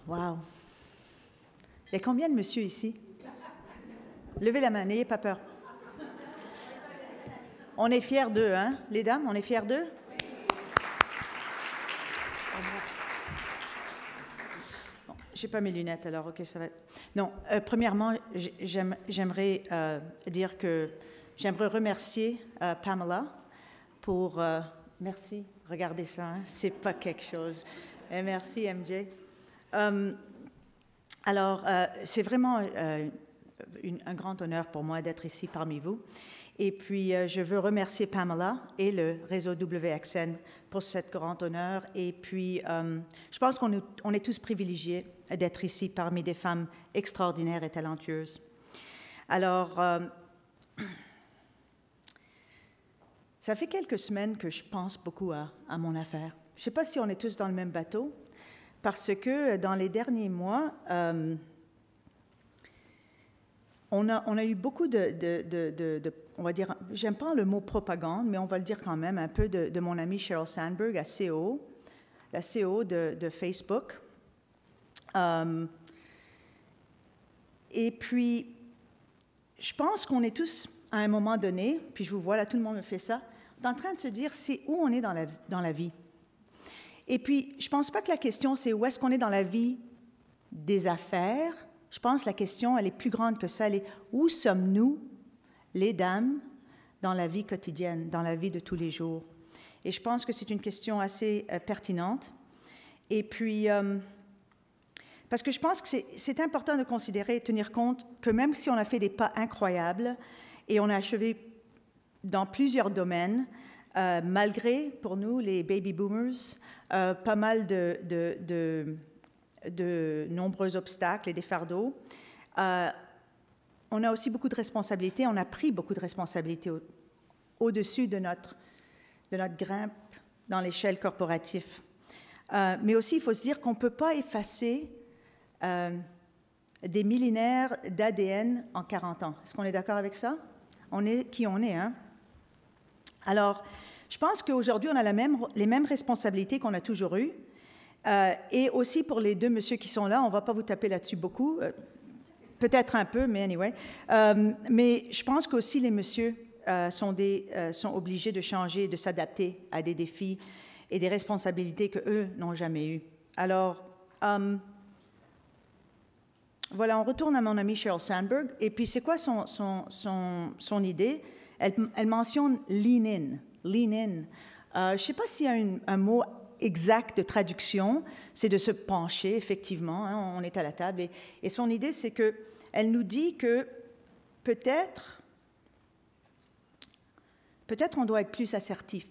Wow. Il y a combien de monsieur ici? Levez la main, n'ayez pas peur. On est fiers d'eux, hein, les dames? On est fiers d'eux? Bon, je n'ai pas mes lunettes, alors ok, ça va. Non, premièrement, j'aimerais dire que j'aimerais remercier Pamela pour... merci, regardez ça, hein, c'est pas quelque chose. Et merci, MJ. Alors, c'est vraiment un grand honneur pour moi d'être ici parmi vous. Et puis, je veux remercier Pamela et le réseau WXN pour ce grand honneur. Et puis, je pense qu'on est tous privilégiés d'être ici parmi des femmes extraordinaires et talentueuses. Alors, ça fait quelques semaines que je pense beaucoup à mon affaire. Je ne sais pas si on est tous dans le même bateau, parce que dans les derniers mois, on a eu beaucoup on va dire, j'aime pas le mot propagande, mais on va le dire quand même, un peu de mon amie Sheryl Sandberg, la CEO de Facebook. Et puis, je pense qu'on est tous, à un moment donné, puis je vous vois là, tout le monde me fait ça, en train de se dire, c'est où on est dans la vie. Et puis, je ne pense pas que la question, c'est où est-ce qu'on est dans la vie des affaires. Je pense que la question, elle est plus grande que ça. Elle est où sommes-nous, les dames, dans la vie quotidienne, dans la vie de tous les jours? Et je pense que c'est une question assez pertinente. Et puis, parce que je pense que c'est important de considérer, tenir compte que même si on a fait des pas incroyables et on a achevé dans plusieurs domaines, malgré, pour nous, les baby boomers, pas mal de nombreux obstacles et des fardeaux, on a aussi beaucoup de responsabilités, on a pris beaucoup de responsabilités au-dessus de notre grimpe dans l'échelle corporative. Mais aussi, il faut se dire qu'on ne peut pas effacer des millénaires d'ADN en 40 ans. Est-ce qu'on est d'accord avec ça? On est qui on est, hein? Alors, je pense qu'aujourd'hui, on a les mêmes responsabilités qu'on a toujours eues. Et aussi pour les deux messieurs qui sont là, on ne va pas vous taper là-dessus beaucoup, peut-être un peu, mais anyway. Mais je pense qu'aussi les messieurs sont obligés de changer et de s'adapter à des défis et des responsabilités qu'eux n'ont jamais eues. Alors, voilà, on retourne à mon amie Sheryl Sandberg. Et puis, c'est quoi son idée? Elle mentionne « lean in ». Lean in. Je ne sais pas s'il y a un mot exact de traduction, c'est de se pencher, effectivement, hein, on est à la table. Et son idée, c'est qu'elle nous dit que peut-être on doit être plus assertif.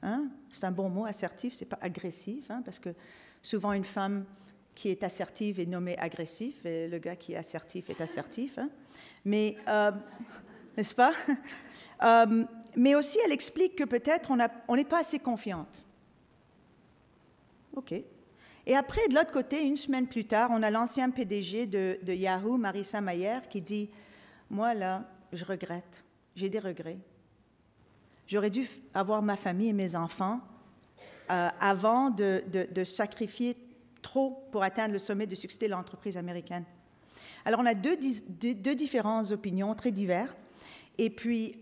Hein? C'est un bon mot, assertif, c'est pas agressif, hein, parce que souvent une femme qui est assertive est nommée agressif, et le gars qui est assertif est assertif. Hein? Mais, n'est-ce pas? Mais aussi, elle explique que peut-être on n'est pas assez confiante. OK. Et après, de l'autre côté, une semaine plus tard, on a l'ancien PDG de Yahoo, Marissa Mayer, qui dit « Moi, là, je regrette. J'ai des regrets. J'aurais dû avoir ma famille et mes enfants avant de sacrifier trop pour atteindre le sommet de succès de l'entreprise américaine. » Alors, on a deux différentes opinions, très diverses. Et puis,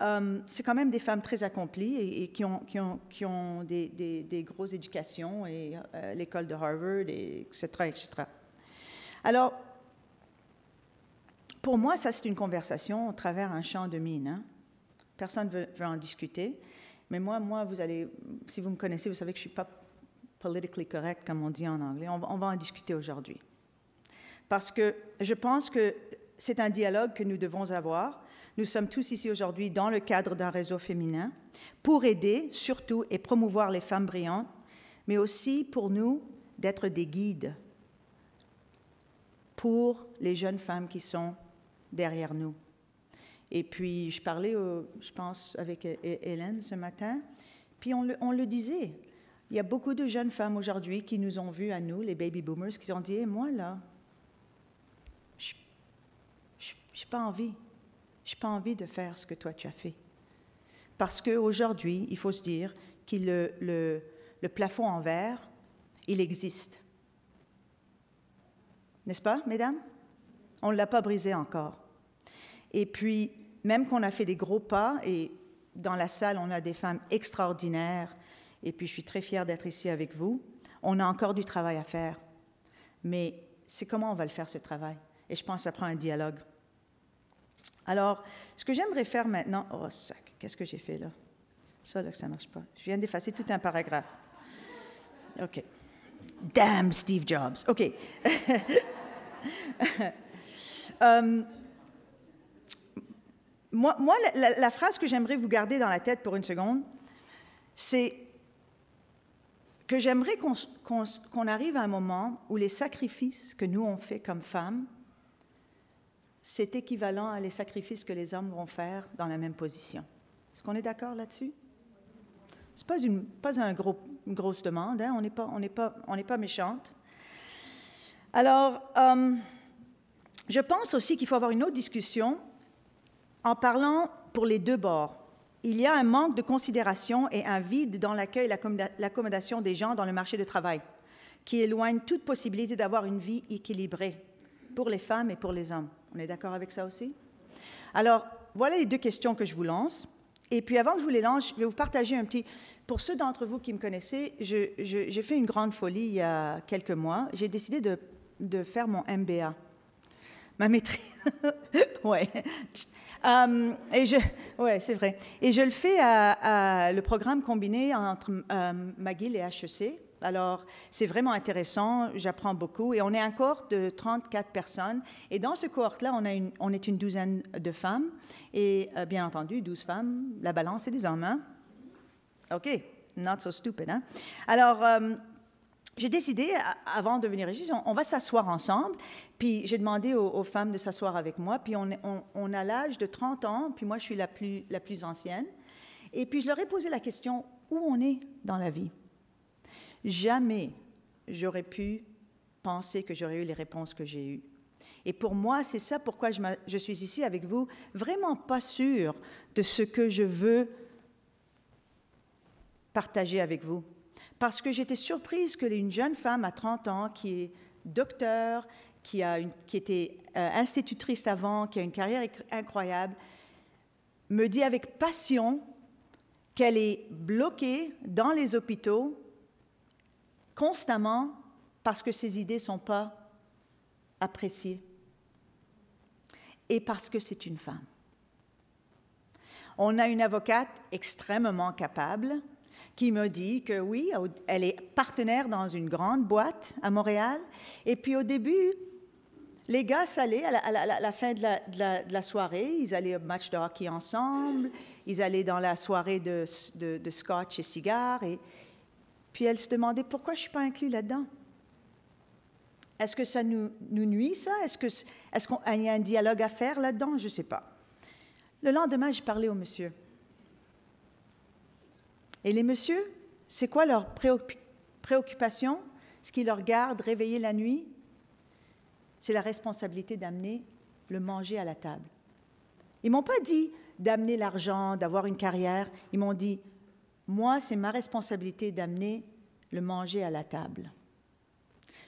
c'est quand même des femmes très accomplies et qui ont des grosses éducations, et l'école de Harvard, etc., etc. Alors, pour moi, ça, c'est une conversation au travers un champ de mine. Hein? Personne ne veut en discuter. Mais moi, vous allez, si vous me connaissez, vous savez que je ne suis pas politically correct, comme on dit en anglais. On va en discuter aujourd'hui. Parce que je pense que c'est un dialogue que nous devons avoir. Nous sommes tous ici aujourd'hui dans le cadre d'un réseau féminin pour aider, surtout, et promouvoir les femmes brillantes, mais aussi pour nous d'être des guides pour les jeunes femmes qui sont derrière nous. Et puis, je parlais, je pense, avec Hélène ce matin, puis on le disait. Il y a beaucoup de jeunes femmes aujourd'hui qui nous ont vus à nous, les baby boomers, qui ont dit hey, « Moi, là, je n'ai pas envie. Je n'ai pas envie de faire ce que toi, tu as fait. » Parce qu'aujourd'hui, il faut se dire que le plafond en verre, il existe. N'est-ce pas, mesdames? On ne l'a pas brisé encore. Et puis, même qu'on a fait des gros pas, et dans la salle, on a des femmes extraordinaires, et puis je suis très fière d'être ici avec vous, on a encore du travail à faire. Mais c'est comment on va le faire, ce travail. Et je pense que ça prend un dialogue. Alors, ce que j'aimerais faire maintenant... Oh, sac, qu'est-ce que j'ai fait là? Ça, là, que ça ne marche pas. Je viens d'effacer tout un paragraphe. OK. Damn Steve Jobs. OK. Moi, la phrase que j'aimerais vous garder dans la tête pour une seconde, c'est que j'aimerais qu'on arrive à un moment où les sacrifices que nous, on fait comme femmes, c'est équivalent à les sacrifices que les hommes vont faire dans la même position. Est-ce qu'on est d'accord là-dessus? Ce n'est pas une grosse demande, hein? On n'est pas méchante. Alors, je pense aussi qu'il faut avoir une autre discussion en parlant pour les deux bords. Il y a un manque de considération et un vide dans l'accueil et l'accommodation des gens dans le marché du travail, qui éloigne toute possibilité d'avoir une vie équilibrée pour les femmes et pour les hommes. On est d'accord avec ça aussi? Alors, voilà les deux questions que je vous lance. Et puis, avant que je vous les lance, je vais vous partager un petit... Pour ceux d'entre vous qui me connaissez, j'ai fait une grande folie il y a quelques mois. J'ai décidé de faire mon MBA, ma maîtrise. Ouais. Ouais, c'est vrai. Et je le fais à le programme combiné entre McGill et HEC. Alors, c'est vraiment intéressant, j'apprends beaucoup. Et on est un cohorte de 34 personnes. Et dans ce cohorte-là, on est une douzaine de femmes. Et bien entendu, 12 femmes, la balance, c'est des hommes. Hein? OK, not so stupid. Hein? Alors, j'ai décidé, avant de venir ici, on va s'asseoir ensemble. Puis j'ai demandé aux femmes de s'asseoir avec moi. Puis on a l'âge de 30 ans, puis moi, je suis la plus ancienne. Et puis je leur ai posé la question, où on est dans la vie? Jamais j'aurais pu penser que j'aurais eu les réponses que j'ai eues. Et pour moi, c'est ça pourquoi je suis ici avec vous, vraiment pas sûre de ce que je veux partager avec vous. Parce que j'étais surprise qu'une jeune femme à 30 ans, qui est docteur, qui était institutrice avant, qui a une carrière incroyable, me dit avec passion qu'elle est bloquée dans les hôpitaux constamment parce que ses idées ne sont pas appréciées et parce que c'est une femme. On a une avocate extrêmement capable qui me dit que oui, elle est partenaire dans une grande boîte à Montréal. Et puis au début, les gars s'allaient à la fin de la soirée, ils allaient au match de hockey ensemble, ils allaient dans la soirée de scotch et cigares. Et puis elle se demandait pourquoi je ne suis pas inclus là-dedans. Est-ce que ça nous nuit, ça? Est-ce qu'il y a un dialogue à faire là-dedans? Je ne sais pas. Le lendemain, j'ai parlé au monsieur. Et les messieurs, c'est quoi leur préoccupation? Ce qui leur garde réveillés la nuit? C'est la responsabilité d'amener le manger à la table. Ils ne m'ont pas dit d'amener l'argent, d'avoir une carrière. Ils m'ont dit, moi, c'est ma responsabilité d'amener le manger à la table.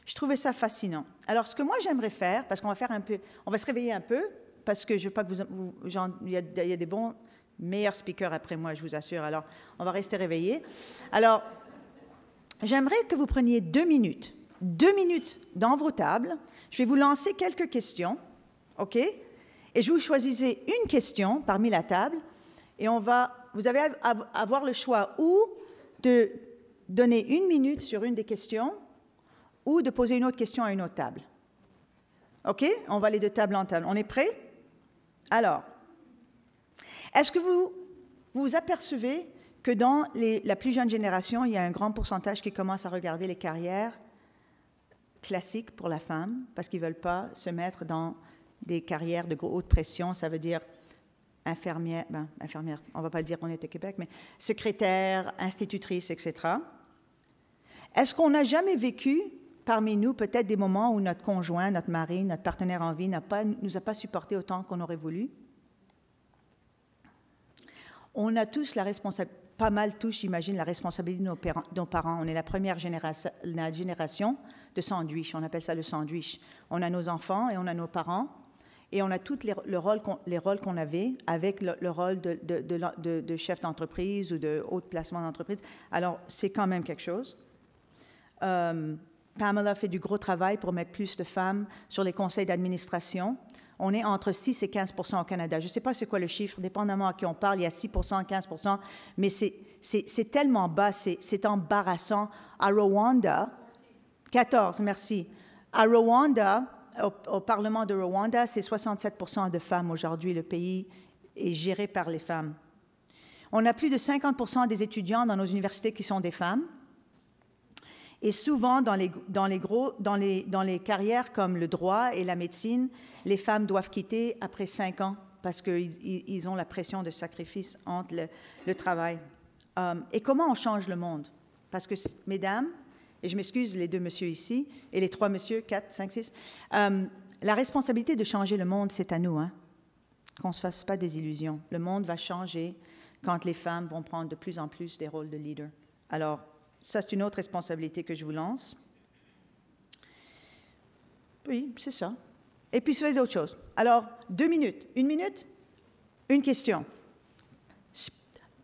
Je trouvais ça fascinant. Alors, ce que moi, j'aimerais faire, parce qu'on va faire un peu, on va se réveiller un peu, parce que je ne veux pas que il y a des bons, meilleurs speakers après moi, je vous assure. Alors, on va rester réveillés. Alors, j'aimerais que vous preniez 2 minutes. 2 minutes dans vos tables. Je vais vous lancer quelques questions, OK? Et je vous choisissez une question parmi la table, et vous allez avoir le choix ou de donner 1 minute sur une des questions, ou de poser une autre question à une autre table. OK? On va aller de table en table. On est prêts? Alors, est-ce que vous vous apercevez que dans la plus jeune génération, il y a un grand pourcentage qui commence à regarder les carrières classiques pour la femme, parce qu'ils ne veulent pas se mettre dans des carrières de haute pression, ça veut dire infirmière, on ne va pas le dire qu'on est au Québec, mais secrétaire, institutrice, etc. Est-ce qu'on n'a jamais vécu parmi nous peut-être des moments où notre conjoint, notre mari, notre partenaire en vie nous a pas supporté autant qu'on aurait voulu? On a tous la responsabilité. pas mal tous, j'imagine, la responsabilité de nos parents. On est la première génération de sandwich. On appelle ça le sandwich. On a nos enfants et on a nos parents. Et on a tous les rôles qu'on avait avec le rôle de chef d'entreprise ou de haut placement d'entreprise. Alors, c'est quand même quelque chose. Pamela fait du gros travail pour mettre plus de femmes sur les conseils d'administration. On est entre 6 et 15 % au Canada. Je ne sais pas c'est quoi le chiffre, dépendamment à qui on parle, il y a 6 % 15 %, mais c'est tellement bas, c'est embarrassant. À Rwanda, 14, merci. À Rwanda, au Parlement de Rwanda, c'est 67 % de femmes aujourd'hui. Le pays est géré par les femmes. On a plus de 50 % des étudiants dans nos universités qui sont des femmes. Et souvent, dans les carrières comme le droit et la médecine, les femmes doivent quitter après 5 ans parce qu'ils ont la pression de sacrifice entre le travail. Et comment on change le monde? Parce que, mesdames, et je m'excuse les 2 messieurs ici, et les 3 messieurs, 4, 5, 6, la responsabilité de changer le monde, c'est à nous, hein? Qu'on ne se fasse pas des illusions. Le monde va changer quand les femmes vont prendre de plus en plus des rôles de leader. Alors, ça, c'est une autre responsabilité que je vous lance. Oui, c'est ça. Et puis, c'est d'autres choses. Alors, 2 minutes. 1 minute, une question.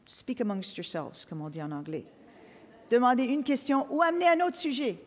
Speak amongst yourselves, comme on dit en anglais. Demandez une question ou amenez un autre sujet.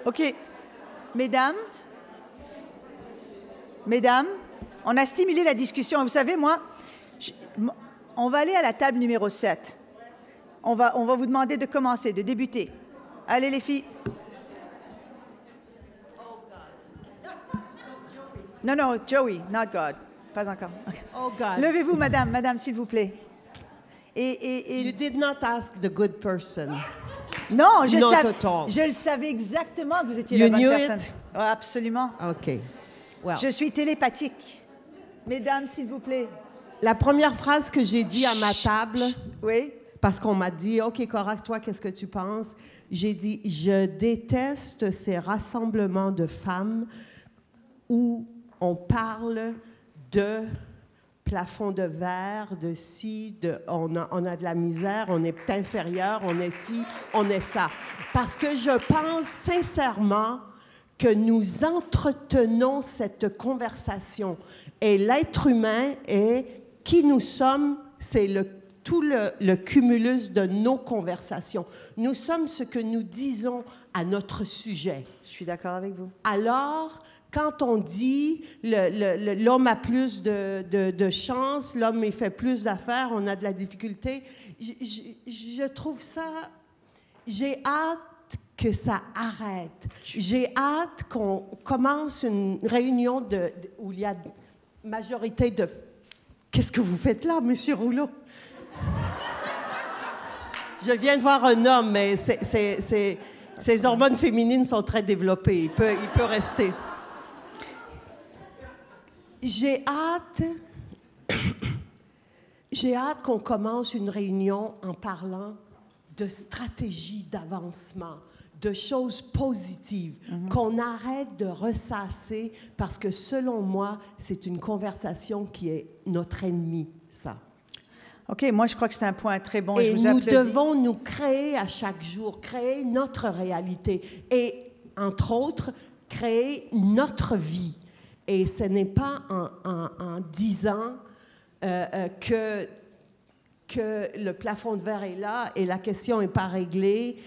OK. Mesdames, on a stimulé la discussion. Vous savez, on va aller à la table numéro 7. On va vous demander de commencer, de débuter. Allez, les filles. Non, Joey, not God. Pas encore. Okay. Oh God. Levez-vous, madame, s'il vous plaît. You did not ask the good person. Non, je le savais exactement que vous étiez la bonne personne. Oh, absolument. OK. Well. Je suis télépathique. Mesdames, s'il vous plaît. La première phrase que j'ai dit à ma table, oui, parce qu'on m'a dit, OK, correct, toi, qu'est-ce que tu penses? J'ai dit, je déteste ces rassemblements de femmes où on parle de plafond de verre, de ci, on a de la misère, on est inférieur, on est ci, on est ça. Parce que je pense sincèrement que nous entretenons cette conversation. Et l'être humain est qui nous sommes, c'est tout le cumulus de nos conversations. Nous sommes ce que nous disons à notre sujet. Je suis d'accord avec vous. Alors, quand on dit l'homme a plus de chance, l'homme il fait plus d'affaires, on a de la difficulté, je trouve ça... J'ai hâte que ça arrête. J'ai hâte qu'on commence une réunion où il y a majorité de... Qu'est-ce que vous faites là, Monsieur Rouleau? Je viens de voir un homme, mais ses hormones féminines sont très développées. Il peut rester. J'ai hâte qu'on commence une réunion en parlant de stratégie d'avancement, de choses positives, qu'on arrête de ressasser, parce que selon moi, c'est une conversation qui est notre ennemi, ça. OK, moi, je crois que c'est un point très bon. Et je vous nous applaudis. devons nous créer à chaque jour, créer notre réalité et, entre autres, créer notre vie. Et ce n'est pas en disant que le plafond de verre est là et la question n'est pas réglée.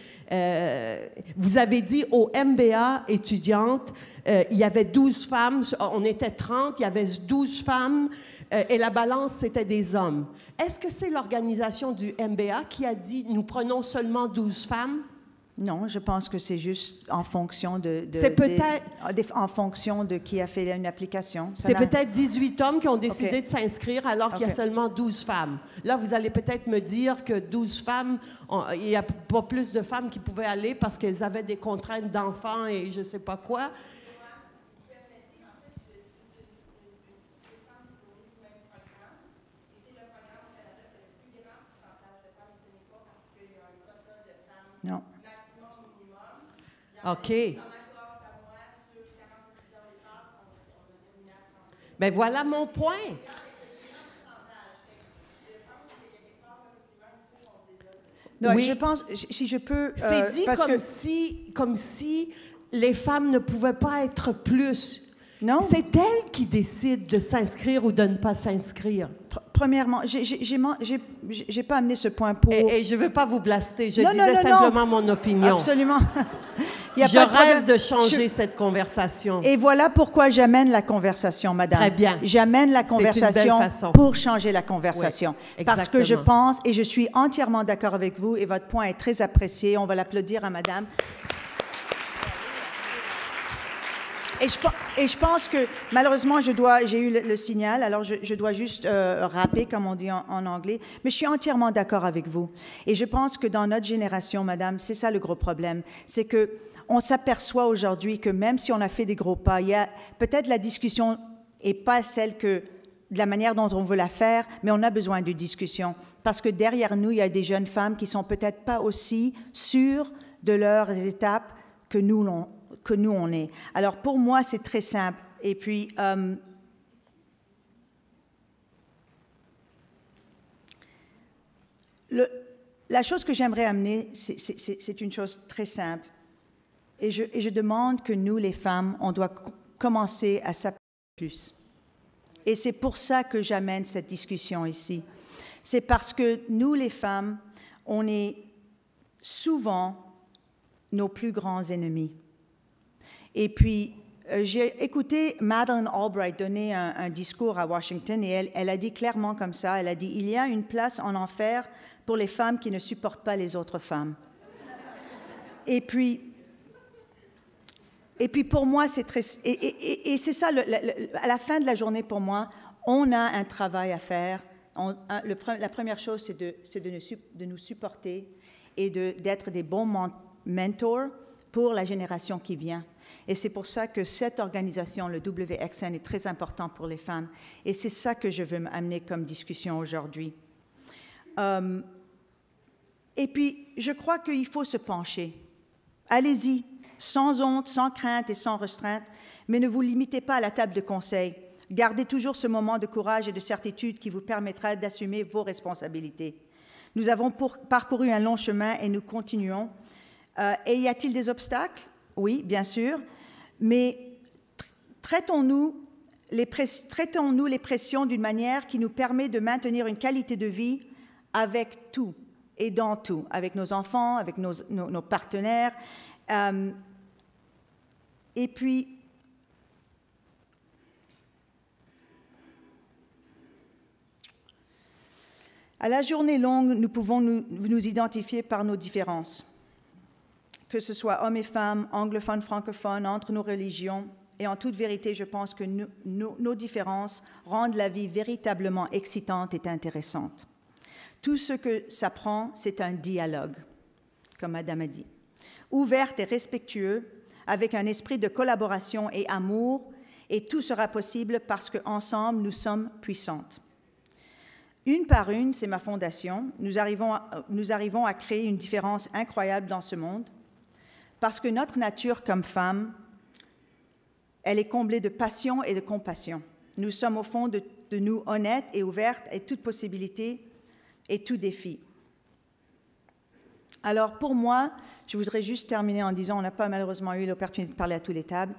Vous avez dit au MBA étudiante, il y avait 12 femmes, on était 30, il y avait 12 femmes et la balance, c'était des hommes. Est-ce que c'est l'organisation du MBA qui a dit, nous prenons seulement 12 femmes? Non, je pense que c'est juste en fonction en fonction de qui a fait une application. C'est peut-être 18 hommes qui ont décidé de s'inscrire alors qu'il y a OK. seulement 12 femmes. Là, vous allez peut-être me dire que 12 femmes, il n'y a pas plus de femmes qui pouvaient aller parce qu'elles avaient des contraintes d'enfants et je ne sais pas quoi. Non. OK. Bien, voilà mon point. Non, Oui. je pense, si je peux... C'est dit parce comme si les femmes ne pouvaient pas être plus. Non. C'est elles qui décident de s'inscrire ou de ne pas s'inscrire. Premièrement, j'ai pas amené ce point pour... Et je ne veux pas vous blaster, je Non, disais non, simplement mon opinion. Absolument. Il y a Je pas de problème. rêve de changer cette conversation. Et voilà pourquoi j'amène la conversation, madame. Très bien. J'amène la C'est une conversation belle façon. pour changer la conversation. Oui, parce que je exactement. pense, et je suis entièrement d'accord avec vous, et votre point est très apprécié, on va l'applaudir à madame. Et je pense que, malheureusement, j'ai eu le signal, alors je dois juste rapper, comme on dit en anglais, mais je suis entièrement d'accord avec vous. Et je pense que dans notre génération, madame, c'est ça le gros problème, c'est que on s'aperçoit aujourd'hui que même si on a fait des gros pas, il y a peut-être la discussion n'est pas celle que, de la manière dont on veut la faire, mais on a besoin de discussion. Parce que derrière nous, il y a des jeunes femmes qui sont peut-être pas aussi sûres de leurs étapes que nous, on est. Alors, pour moi, c'est très simple. Et puis, la chose que j'aimerais amener, c'est une chose très simple. Et je demande que nous, les femmes, on doit commencer à s'appuyer plus. Et c'est pour ça que j'amène cette discussion ici. C'est parce que nous, les femmes, on est souvent nos plus grands ennemis. Et puis, j'ai écouté Madeleine Albright donner un discours à Washington et elle a dit clairement comme ça, elle a dit « Il y a une place en enfer pour les femmes qui ne supportent pas les autres femmes. » Et puis pour moi, c'est très... Et c'est ça, à la fin de la journée, pour moi, on a un travail à faire. La première chose, c'est de nous supporter et d'être des bons mentors pour la génération qui vient. Et c'est pour ça que cette organisation, le WXN, est très important pour les femmes. Et c'est ça que je veux amener comme discussion aujourd'hui. Et puis, je crois qu'il faut se pencher. Allez-y, sans honte, sans crainte et sans restreinte, mais ne vous limitez pas à la table de conseil. Gardez toujours ce moment de courage et de certitude qui vous permettra d'assumer vos responsabilités. Nous avons parcouru un long chemin et nous continuons. Et y a-t-il des obstacles? Oui, bien sûr, mais traitons-nous les pressions d'une manière qui nous permet de maintenir une qualité de vie avec tout et dans tout, avec nos enfants, avec nos partenaires. Et puis, à la journée longue, nous pouvons nous identifier par nos différences, que ce soit hommes et femmes, anglophones, francophones, entre nos religions. Et en toute vérité, je pense que nos différences rendent la vie véritablement excitante et intéressante. Tout ce que ça prend, c'est un dialogue, comme Madame a dit, ouvert et respectueux, avec un esprit de collaboration et amour, et tout sera possible parce qu'ensemble, nous sommes puissantes. Une par une, c'est ma fondation, nous arrivons à créer une différence incroyable dans ce monde, parce que notre nature comme femme, elle est comblée de passion et de compassion. Nous sommes au fond de nous honnêtes et ouvertes à toute possibilité et tout défi. Alors, pour moi, je voudrais juste terminer en disant, on n'a pas malheureusement eu l'opportunité de parler à toutes les tables.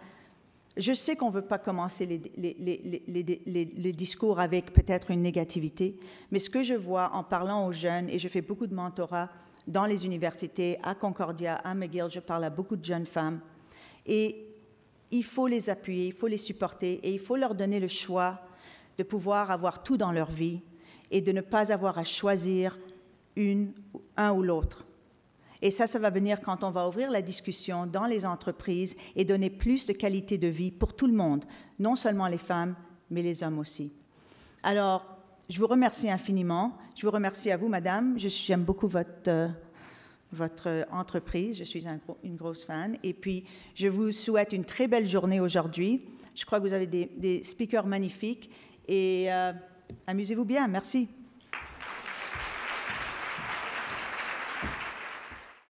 Je sais qu'on ne veut pas commencer les discours avec peut-être une négativité, mais ce que je vois en parlant aux jeunes, et je fais beaucoup de mentorat dans les universités, à Concordia, à McGill, je parle à beaucoup de jeunes femmes, et il faut les appuyer, il faut les supporter, et il faut leur donner le choix de pouvoir avoir tout dans leur vie et de ne pas avoir à choisir un ou l'autre. Et ça va venir quand on va ouvrir la discussion dans les entreprises et donner plus de qualité de vie pour tout le monde, non seulement les femmes, mais les hommes aussi. Alors, je vous remercie infiniment. Je vous remercie à vous, madame. J'aime beaucoup votre entreprise. Je suis une grosse fan. Et puis, je vous souhaite une très belle journée aujourd'hui. Je crois que vous avez des speakers magnifiques. Et amusez-vous bien. Merci.